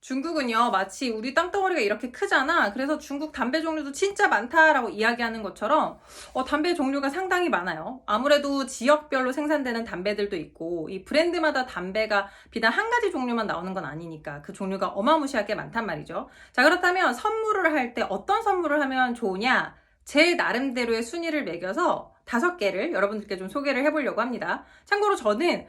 중국은요, 마치 우리 땅덩어리가 이렇게 크잖아. 그래서 중국 담배 종류도 진짜 많다라고 이야기하는 것처럼 담배 종류가 상당히 많아요. 아무래도 지역별로 생산되는 담배들도 있고 이 브랜드마다 담배가 비단 한 가지 종류만 나오는 건 아니니까 그 종류가 어마무시하게 많단 말이죠. 자, 그렇다면 선물을 할 때 어떤 선물을 하면 좋으냐? 제 나름대로의 순위를 매겨서 5개를 여러분들께 좀 소개를 해보려고 합니다. 참고로 저는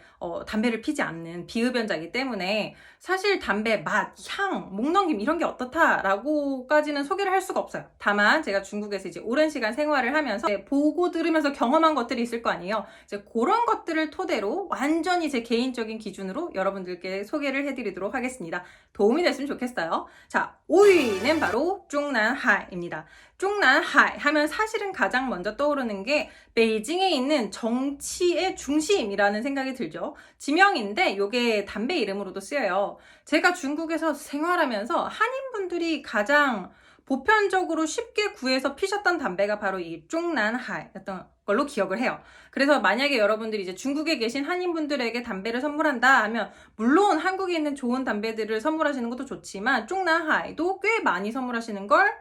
담배를 피지 않는 비흡연자이기 때문에 사실 담배 맛, 향, 목넘김 이런 게 어떻다라고까지는 소개를 할 수가 없어요. 다만 제가 중국에서 이제 오랜 시간 생활을 하면서 보고 들으면서 경험한 것들이 있을 거 아니에요. 이제 그런 것들을 토대로 완전히 제 개인적인 기준으로 여러분들께 소개를 해드리도록 하겠습니다. 도움이 됐으면 좋겠어요. 자, 5위는 바로 중난하입니다. 중난하이 하면 사실은 가장 먼저 떠오르는 게 베이징에 있는 정치의 중심이라는 생각이 들죠. 지명인데 이게 담배 이름으로도 쓰여요. 제가 중국에서 생활하면서 한인분들이 가장 보편적으로 쉽게 구해서 피셨던 담배가 바로 이 중난하이였던 걸로 기억을 해요. 그래서 만약에 여러분들이 이제 중국에 계신 한인분들에게 담배를 선물한다 하면 물론 한국에 있는 좋은 담배들을 선물하시는 것도 좋지만 중난하이도 꽤 많이 선물하시는 걸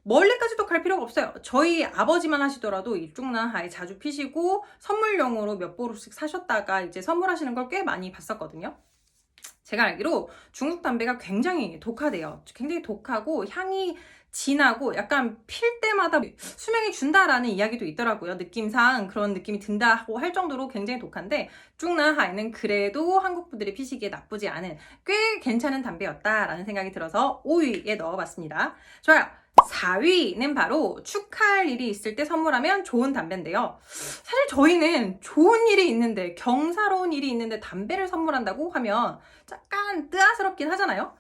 멀리까지도 갈 필요가 없어요. 저희 아버지만 하시더라도 이 중난하이 자주 피시고 선물용으로 몇 보루씩 사셨다가 이제 선물하시는 걸 꽤 많이 봤었거든요. 제가 알기로 중국 담배가 굉장히 독하대요. 굉장히 독하고 향이 진하고 약간 필 때마다 수명이 준다라는 이야기도 있더라고요. 느낌상 그런 느낌이 든다고 할 정도로 굉장히 독한데 중난하이는 그래도 한국 분들이 피시기에 나쁘지 않은 꽤 괜찮은 담배였다라는 생각이 들어서 5위에 넣어봤습니다. 좋아요. 4위는 바로 축하할 일이 있을 때 선물하면 좋은 담배인데요. 사실 저희는 좋은 일이 있는데, 경사로운 일이 있는데 담배를 선물한다고 하면 약간 뜨아스럽긴 하잖아요.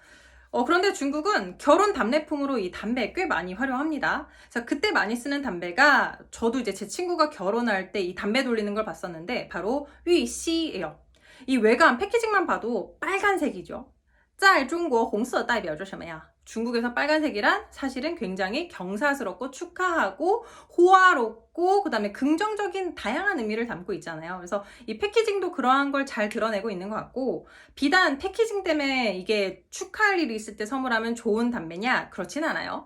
그런데 중국은 결혼 답례품으로 이 담배 꽤 많이 활용합니다. 그래서 그때 많이 쓰는 담배가 저도 이제 제 친구가 결혼할 때 이 담배 돌리는 걸 봤었는데 바로 위씨예요. 이 외관 패키징만 봐도 빨간색이죠. 在中国红色代表着什么呀? 중국에서 빨간색이란 사실은 굉장히 경사스럽고 축하하고 호화롭고 그다음에 긍정적인 다양한 의미를 담고 있잖아요. 그래서 이 패키징도 그러한 걸 잘 드러내고 있는 것 같고 비단 패키징 때문에 이게 축하할 일이 있을 때 선물하면 좋은 담배냐? 그렇진 않아요.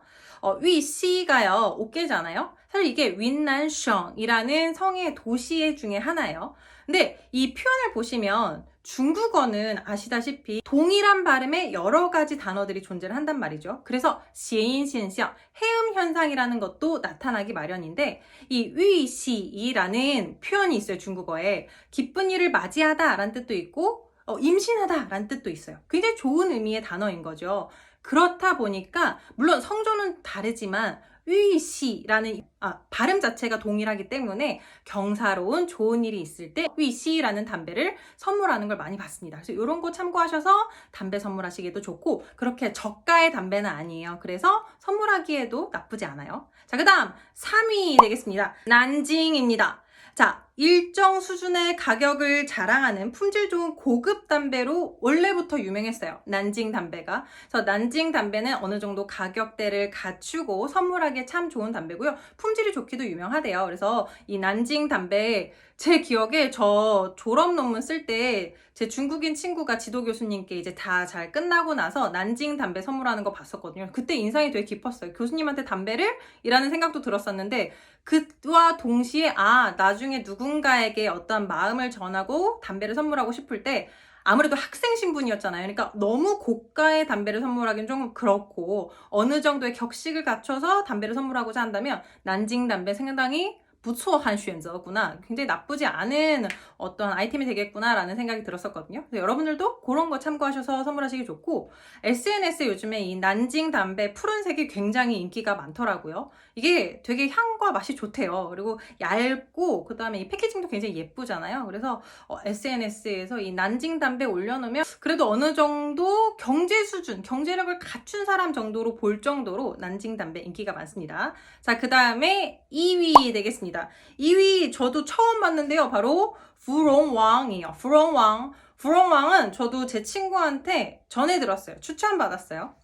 위시가요, 옥계잖아요. 사실 이게 윈난성이라는 성의 도시 중에 하나예요. 근데 이 표현을 보시면 중국어는 아시다시피 동일한 발음의 여러 가지 단어들이 존재를 한단 말이죠. 그래서 시인신시형, 해음 현상이라는 것도 나타나기 마련인데 이 위시이라는 표현이 있어요. 중국어에 기쁜 일을 맞이하다 라는 뜻도 있고 임신하다 라는 뜻도 있어요. 굉장히 좋은 의미의 단어인 거죠. 그렇다 보니까 물론 성조는 다르지만 위시라는 발음 자체가 동일하기 때문에 경사로운 좋은 일이 있을 때 위시라는 담배를 선물하는 걸 많이 봤습니다. 그래서 이런 거 참고하셔서 담배 선물하시기도 좋고 그렇게 저가의 담배는 아니에요. 그래서 선물하기에도 나쁘지 않아요. 자, 그 다음 3위 되겠습니다. 난징입니다. 자, 일정 수준의 가격을 자랑하는 품질 좋은 고급 담배로 원래부터 유명했어요. 난징 담배가. 그래서 난징 담배는 어느 정도 가격대를 갖추고 선물하기에 참 좋은 담배고요. 품질이 좋기도 유명하대요. 그래서 이 난징 담배 제 기억에 저 졸업 논문 쓸 때 제 중국인 친구가 지도 교수님께 이제 다 잘 끝나고 나서 난징 담배 선물하는 거 봤었거든요. 그때 인상이 되게 깊었어요. 교수님한테 담배를? 이라는 생각도 들었었는데 그와 동시에 나중에 누군가에게 어떤 마음을 전하고 담배를 선물하고 싶을 때 아무래도 학생 신분이었잖아요. 그러니까 너무 고가의 담배를 선물하기는 좀 그렇고 어느 정도의 격식을 갖춰서 담배를 선물하고자 한다면 난징 담배 상당히 不错한选择구나. 굉장히 나쁘지 않은 어떤 아이템이 되겠구나라는 생각이 들었었거든요. 그래서 여러분들도 그런 거 참고하셔서 선물하시기 좋고 SNS에 요즘에 이 난징 담배 푸른색이 굉장히 인기가 많더라고요. 이게 되게 향과 맛이 좋대요. 그리고 얇고 그다음에 이 패키징도 굉장히 예쁘잖아요. 그래서 SNS에서 이 난징 담배 올려놓으면 그래도 어느 정도 경제 수준, 경제력을 갖춘 사람 정도로 볼 정도로 난징 담배 인기가 많습니다. 자, 그 다음에 2위 되겠습니다. 2위 저도 처음 봤는데요. 바로 부롱왕이에요. 부롱왕. 부롱왕은 저도 제 친구한테 전해 들었어요. 추천받았어요.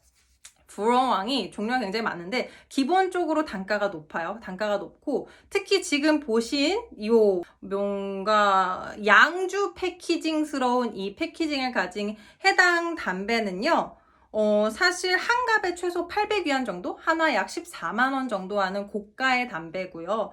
부롱왕이 종류가 굉장히 많은데 기본적으로 단가가 높아요. 단가가 높고 특히 지금 보신 요 뭔가 양주 패키징스러운 이 패키징을 가진 해당 담배는요. 사실 한 갑에 최소 800위안 정도? 하나 약 14만 원 정도 하는 고가의 담배고요.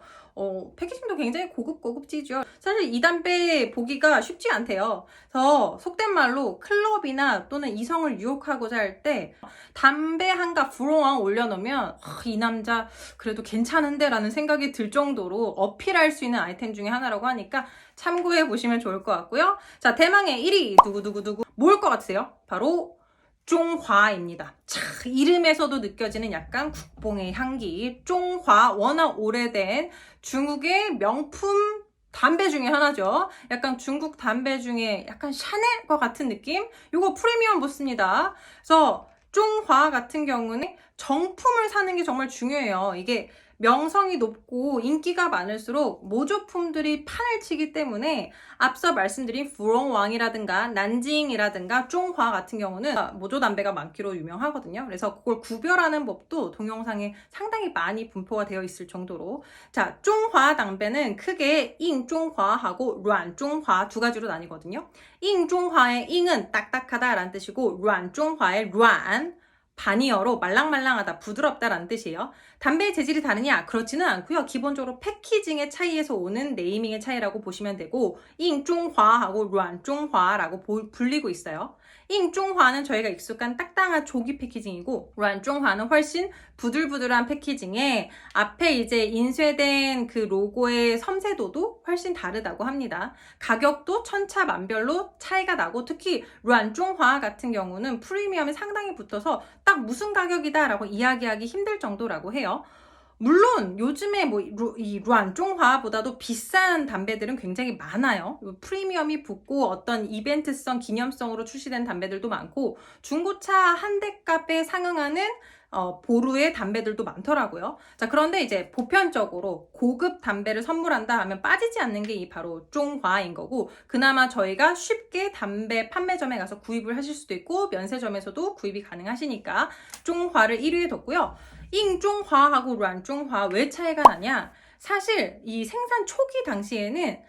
패키징도 굉장히 고급지죠. 사실 이 담배 보기가 쉽지 않대요. 그래서 속된 말로 클럽이나 또는 이성을 유혹하고자 할 때 담배 한 갑 부롱왕 올려놓으면 이 남자 그래도 괜찮은데 라는 생각이 들 정도로 어필할 수 있는 아이템 중에 하나라고 하니까 참고해 보시면 좋을 것 같고요. 자, 대망의 1위 두구두구두구 뭘 것 같으세요? 바로 쫑화입니다. 차, 이름에서도 느껴지는 약간 국뽕의 향기. 쫑화, 워낙 오래된 중국의 명품 담배 중에 하나죠. 약간 중국 담배 중에 약간 샤넬과 같은 느낌? 요거 프리미엄 부스입니다. 그래서 쫑화 같은 경우는 정품을 사는 게 정말 중요해요. 이게 명성이 높고 인기가 많을수록 모조품들이 판을 치기 때문에 앞서 말씀드린 부롱왕이라든가 난징이라든가 쫑화 같은 경우는 모조 담배가 많기로 유명하거든요. 그래서 그걸 구별하는 법도 동영상에 상당히 많이 분포가 되어 있을 정도로. 자, 쫑화 담배는 크게 잉쫑화하고 卵쫑화 두 가지로 나뉘거든요. 잉쫑화의 잉은 딱딱하다라는 뜻이고 卵쫑화의 卵 바니어로 말랑말랑하다, 부드럽다라는 뜻이에요. 담배의 재질이 다르냐? 그렇지는 않고요. 기본적으로 패키징의 차이에서 오는 네이밍의 차이라고 보시면 되고 잉쫑화하고 卵쫑화라고 불리고 있어요. 잉쫑화는 저희가 익숙한 딱딱한 조기 패키징이고 卵쫑화는 훨씬 부들부들한 패키징에 앞에 이제 인쇄된 그 로고의 섬세도도 훨씬 다르다고 합니다. 가격도 천차만별로 차이가 나고 특히 卵쫑화 같은 경우는 프리미엄이 상당히 붙어서 딱 무슨 가격이다 라고 이야기하기 힘들 정도라고 해요. 물론 요즘에 이 卵쫑화보다도 비싼 담배들은 굉장히 많아요. 프리미엄이 붙고 어떤 이벤트성, 기념성으로 출시된 담배들도 많고 중고차 한 대 값에 상응하는 보루의 담배들도 많더라고요. 자, 그런데 이제 보편적으로 고급 담배를 선물한다 하면 빠지지 않는 게 이 바로 쫑화인 거고 그나마 저희가 쉽게 담배 판매점에 가서 구입을 하실 수도 있고 면세점에서도 구입이 가능하시니까 쫑화를 1위에 뒀고요. 잉쫑화하고 卵쫑화 왜 차이가 나냐? 사실 이 생산 초기 당시에는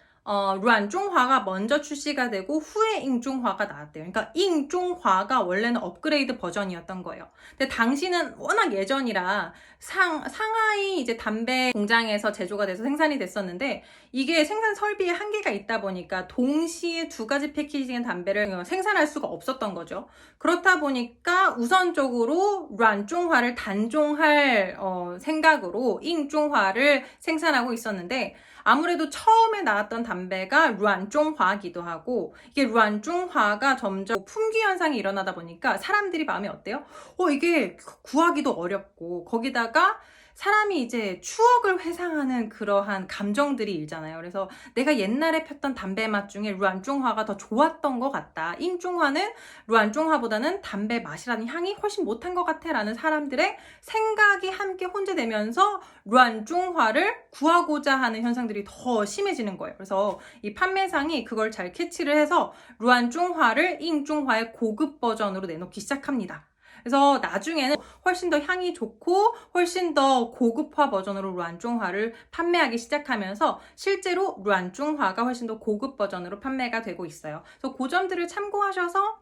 卵쫑화가 먼저 출시가 되고 후에 잉쫑화가 나왔대요. 그러니까 잉쫑화가 원래는 업그레이드 버전이었던 거예요. 근데 당시는 워낙 예전이라 상하이 이제 담배 공장에서 제조가 돼서 생산이 됐었는데 이게 생산 설비에 한계가 있다 보니까 동시에 두 가지 패키징의 담배를 생산할 수가 없었던 거죠. 그렇다 보니까 우선적으로 卵쫑화를 단종할 생각으로 잉쫑화를 생산하고 있었는데 아무래도 처음에 나왔던 담배가 卵쫑화기도 하고 이게 卵쫑화가 점점 품귀 현상이 일어나다 보니까 사람들이 마음이 어때요? 이게 구하기도 어렵고 거기다가 사람이 이제 추억을 회상하는 그러한 감정들이 일잖아요. 그래서 내가 옛날에 폈던 담배 맛 중에 卵쫑화가 더 좋았던 것 같다. 잉쫑화는 卵쫑화보다는 담배 맛이라는 향이 훨씬 못한 것 같아 라는 사람들의 생각이 함께 혼재되면서 卵쫑화를 구하고자 하는 현상들이 더 심해지는 거예요. 그래서 이 판매상이 그걸 잘 캐치를 해서 卵쫑화를 잉쫑화의 고급 버전으로 내놓기 시작합니다. 그래서 나중에는 훨씬 더 향이 좋고 훨씬 더 고급화 버전으로 卵쫑화를 판매하기 시작하면서 실제로 卵쫑화가 훨씬 더 고급 버전으로 판매가 되고 있어요. 그래서 그 점들을 참고하셔서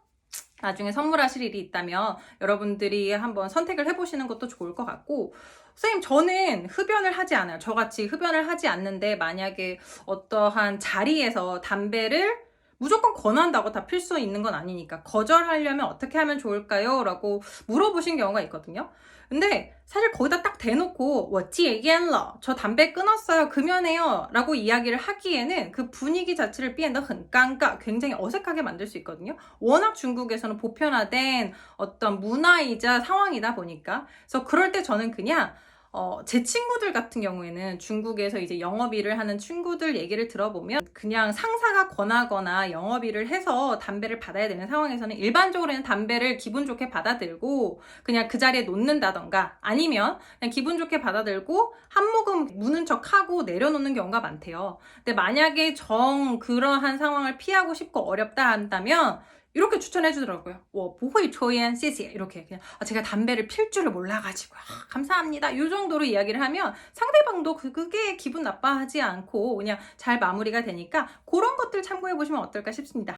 나중에 선물하실 일이 있다면 여러분들이 한번 선택을 해보시는 것도 좋을 것 같고 선생님 저는 흡연을 하지 않아요. 저같이 흡연을 하지 않는데 만약에 어떠한 자리에서 담배를 무조건 권한다고 다 필 수 있는 건 아니니까 거절하려면 어떻게 하면 좋을까요? 라고 물어보신 경우가 있거든요. 근데 사실 거기다 딱 대놓고 我戒烟了, 저 담배 끊었어요, 금연해요 라고 이야기를 하기에는 그 분위기 자체를 变得很尴尬, 굉장히 어색하게 만들 수 있거든요. 워낙 중국에서는 보편화된 어떤 문화이자 상황이다 보니까 그래서 그럴 때 저는 그냥 제 친구들 같은 경우에는 중국에서 이제 영업일을 하는 친구들 얘기를 들어보면 그냥 상사가 권하거나 영업일을 해서 담배를 받아야 되는 상황에서는 일반적으로는 담배를 기분 좋게 받아들고 그냥 그 자리에 놓는다던가 아니면 그냥 기분 좋게 받아들고 한 모금 무는 척하고 내려놓는 경우가 많대요. 근데 만약에 그러한 상황을 피하고 싶고 어렵다 한다면 이렇게 추천해 주더라고요. 不会抽烟, 谢谢. 이렇게 그냥 제가 담배를 필 줄을 몰라가지고 감사합니다. 이 정도로 이야기를 하면 상대방도 그게 기분 나빠하지 않고 그냥 잘 마무리가 되니까 그런 것들 참고해 보시면 어떨까 싶습니다.